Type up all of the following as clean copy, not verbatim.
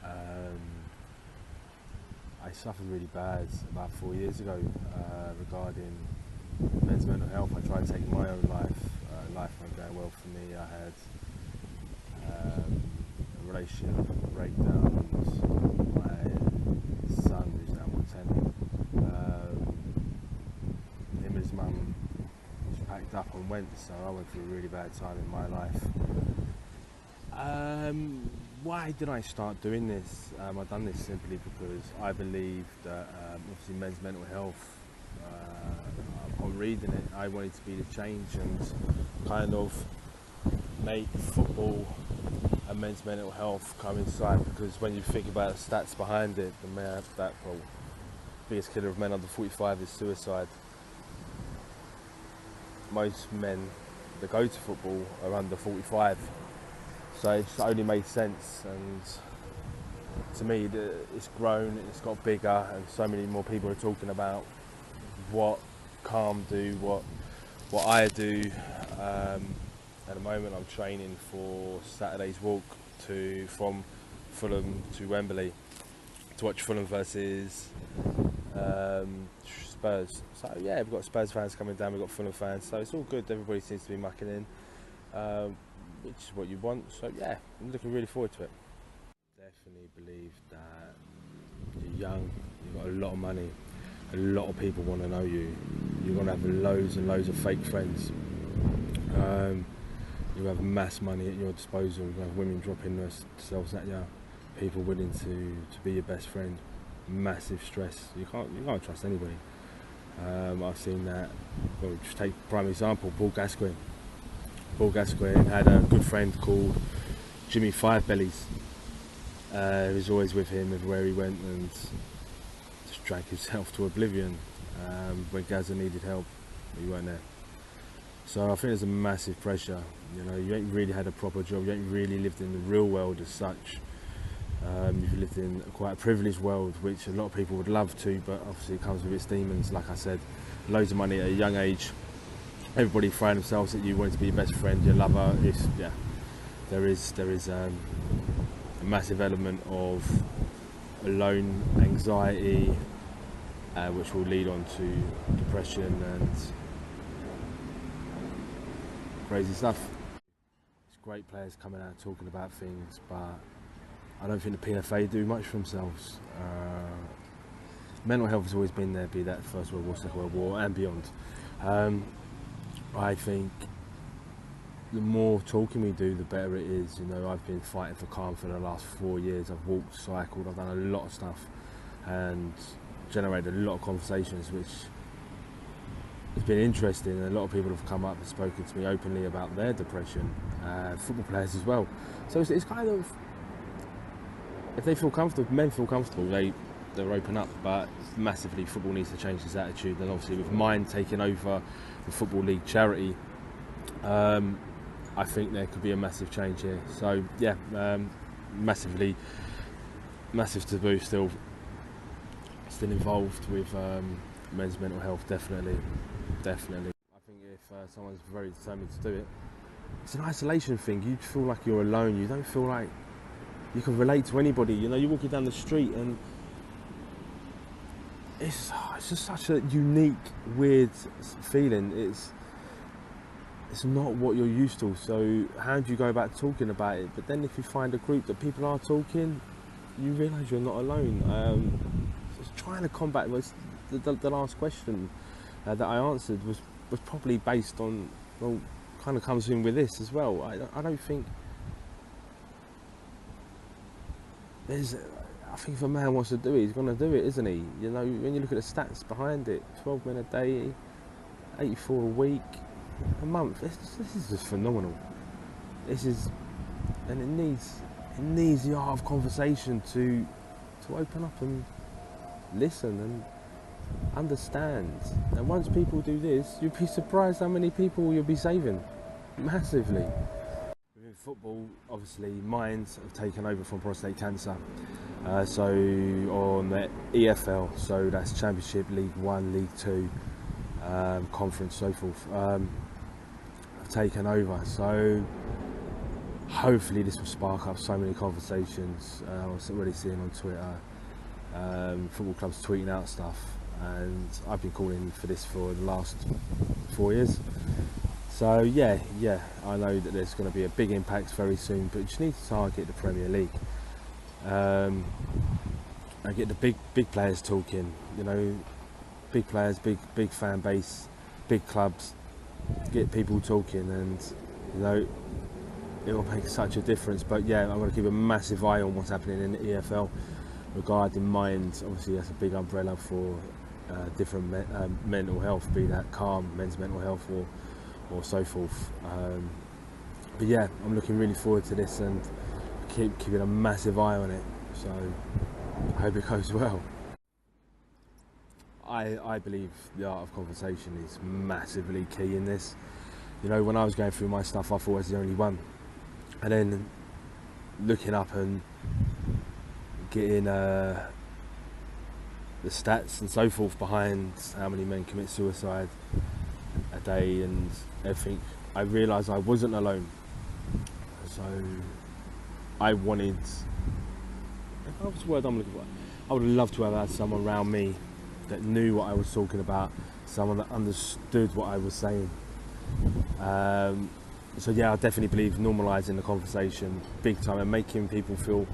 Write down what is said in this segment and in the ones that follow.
Um, I suffered really bad about 4 years ago regarding men's mental health. I tried taking my own life. Life wasn't going well for me. I had a relationship breakdowns. My son, who's now 10, him and his mum just packed up and went. So I went through a really bad time in my life. Why did I start doing this? I've done this simply because I believe that obviously men's mental health, upon reading it, I wanted to be the change and kind of make football and men's mental health coincide, because when you think about the stats behind it, the biggest killer of men under 45 is suicide. Most men that go to football are under 45. So it just only made sense, and to me it's grown, it's got bigger, and so many more people are talking about what Calm do, what I do. At the moment I'm training for Saturday's walk from Fulham to Wembley to watch Fulham versus Spurs. So yeah, we've got Spurs fans coming down, we've got Fulham fans, so it's all good. Everybody seems to be mucking in. Which is what you want, so yeah, I'm looking really forward to it. Definitely believe that you're young, you've got a lot of money, a lot of people want to know you, you're going to have loads and loads of fake friends, you have mass money at your disposal, you have women dropping themselves at you, people willing to be your best friend, massive stress, you can't trust anybody. I've seen that. Well, just take prime example, Paul Gascoigne. Paul Gascoigne had a good friend called Jimmy Five Bellies. He was always with him everywhere he went and just drank himself to oblivion. When Gazza needed help, he weren't there. So I think there's a massive pressure. You know, you ain't really had a proper job, you ain't really lived in the real world as such. You've lived in quite a privileged world, which a lot of people would love to, but obviously it comes with its demons. Like I said, loads of money at a young age. Everybody throwing themselves at you, wanting to be your best friend, your lover. There is a massive element of alone anxiety, which will lead on to depression and crazy stuff. It's great players coming out talking about things, but I don't think the PFA do much for themselves. Mental health has always been there, be that First World War, Second World War and beyond. I think the more talking we do, the better it is. You know, I've been fighting for Calm for the last 4 years. I've walked, cycled, I've done a lot of stuff and generated a lot of conversations, which has been interesting. A lot of people have come up and spoken to me openly about their depression, football players as well. So it's kind of, if they feel comfortable, men feel comfortable, they're open up, but massively football needs to change its attitude, and obviously with Mind taking over the Football League charity, I think there could be a massive change here. So yeah, massive taboo still involved with men's mental health, definitely. I think if someone's very determined to do it, it's an isolation thing. You feel like you're alone, you don't feel like you can relate to anybody. You know, you're walking down the street and it's just such a unique, weird feeling. It's not what you're used to, so how do you go about talking about it? But then if you find a group that people are talking, you realise you're not alone. Just trying to combat the last question that I answered was probably based on, well, kind of comes in with this as well. I don't think I think if a man wants to do it, he's going to do it, isn't he? You know, when you look at the stats behind it, 12 men a day, 84 a week, a month, this is just phenomenal. And it needs the art of conversation to open up and listen and understand. And once people do this, you'll be surprised how many people you'll be saving, massively. Within football, obviously, Minds have taken over from prostate cancer. So on the EFL, so that's Championship, League 1, League 2, Conference, so forth, have taken over. So hopefully this will spark up so many conversations. I was already seeing on Twitter, football clubs tweeting out stuff, and I've been calling for this for the last 4 years. So yeah, I know that there's going to be a big impact very soon, but you just need to target the Premier League and get the big players talking. You know, big players, big fan base, big clubs. Get people talking, and you know, it will make such a difference. But yeah, I'm going to keep a massive eye on what's happening in the EFL regarding minds. Obviously, that's a big umbrella for different mental health, be that calm, men's mental health, or so forth. But yeah, I'm looking really forward to this and keeping a massive eye on it. So I hope it goes well. I believe the art of conversation is massively key in this. You know, when I was going through my stuff, I thought I was the only one. And then looking up and getting the stats and so forth behind how many men commit suicide a day and everything, I realised I wasn't alone. So I wanted, what's the word I'm looking for? I would love to have had someone around me that knew what I was talking about, someone that understood what I was saying. So yeah, I definitely believe normalising the conversation big time and making people feel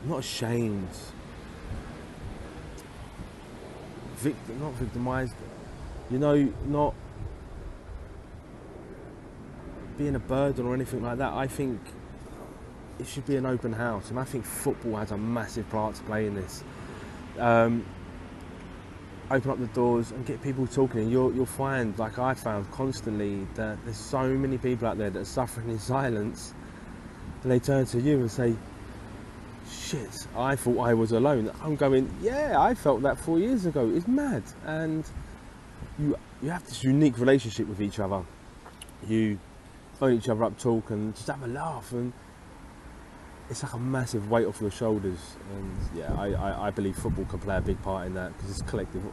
not ashamed, not victimised, you know, not being a burden or anything like that. I think it should be an open house, and I think football has a massive part to play in this. Open up the doors and get people talking, and you'll find, like I found constantly, that there's so many people out there that are suffering in silence, and they turn to you and say, shit, I thought I was alone. I'm going, yeah, I felt that 4 years ago. It's mad. And you have this unique relationship with each other. You phone each other up, talk, and just have a laugh, and it's like a massive weight off your shoulders. And yeah, I believe football can play a big part in that, because it's collective,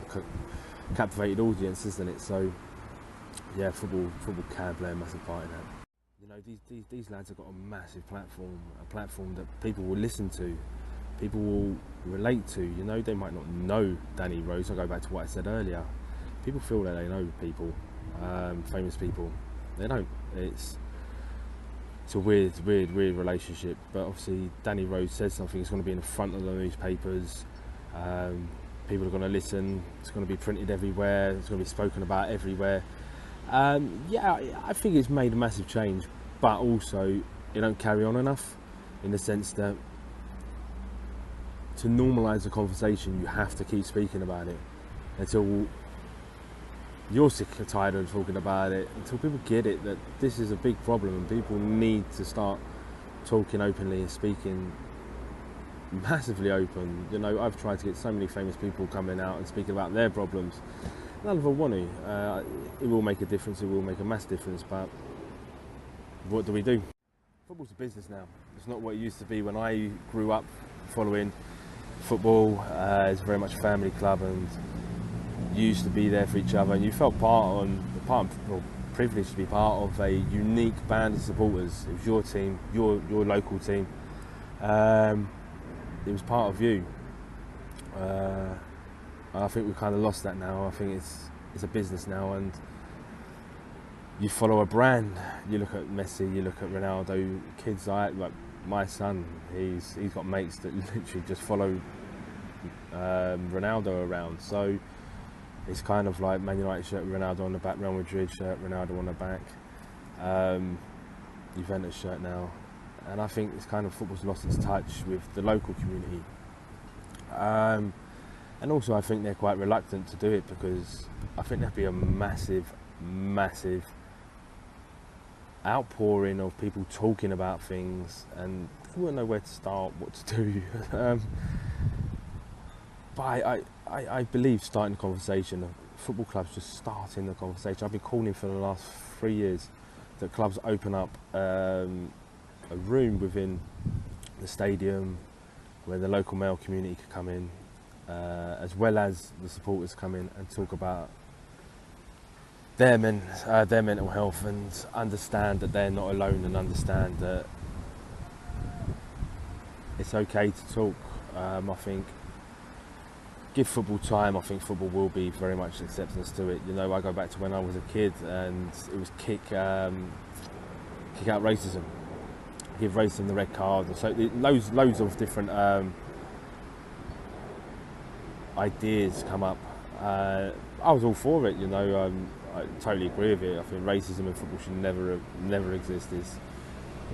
captivated audience, isn't it? So yeah, football can play a massive part in that. You know, these lads have got a massive platform, a platform that people will listen to, people will relate to. You know, they might not know Danny Rose. I'll go back to what I said earlier. People feel that they know people, famous people. They don't. It's a weird relationship. But obviously, Danny Rose says something, it's going to be in the front of the newspapers. People are going to listen. It's going to be printed everywhere. It's going to be spoken about everywhere. Yeah, I think it's made a massive change, but also it don't carry on enough, in the sense that to normalise the conversation, you have to keep speaking about it until you're sick or tired of talking about it, until people get it that this is a big problem and people need to start talking openly and speaking massively open. You know, I've tried to get so many famous people coming out and speaking about their problems. None of them want to. It will make a difference, it will make a massive difference, but what do we do? Football's a business now. It's not what it used to be when I grew up following football. It's very much a family club, and you used to be there for each other, and you felt privileged to be part of a unique band of supporters. It was your team, your local team. It was part of you. I think we've kind of lost that now. I think it's a business now, and you follow a brand. You look at Messi, you look at Ronaldo. Kids like my son, he's got mates that literally just follow Ronaldo around. So it's kind of like Man United shirt, Ronaldo on the back, Real Madrid shirt, Ronaldo on the back, Juventus shirt now. And I think it's kind of, football's lost its touch with the local community. And also I think they're quite reluctant to do it, because I think there'd be a massive outpouring of people talking about things, and they wouldn't know where to start, what to do. But I believe starting the conversation, football clubs just starting the conversation. I've been calling for the last 3 years that clubs open up a room within the stadium where the local male community could come in, as well as the supporters come in and talk about their mental health, and understand that they're not alone, and understand that it's okay to talk. I think give football time. I think football will be very much acceptance to it. You know, I go back to when I was a kid, and it was kick out racism, give racism the red card, and so loads of different ideas come up. I was all for it. You know, I totally agree with it. I think racism in football should never exist. It's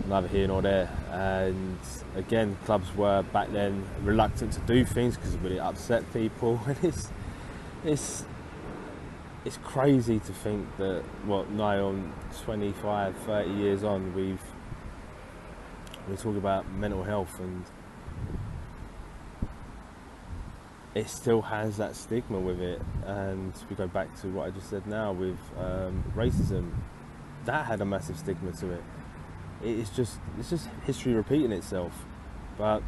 neither here nor there. And again, clubs were back then reluctant to do things because it really upset people. And it's crazy to think that now on 25, 30 years on, we talk about mental health, and it still has that stigma with it. And we go back to what I just said now with racism. That had a massive stigma to it. It's just history repeating itself. But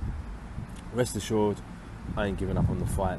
rest assured, I ain't giving up on the fight.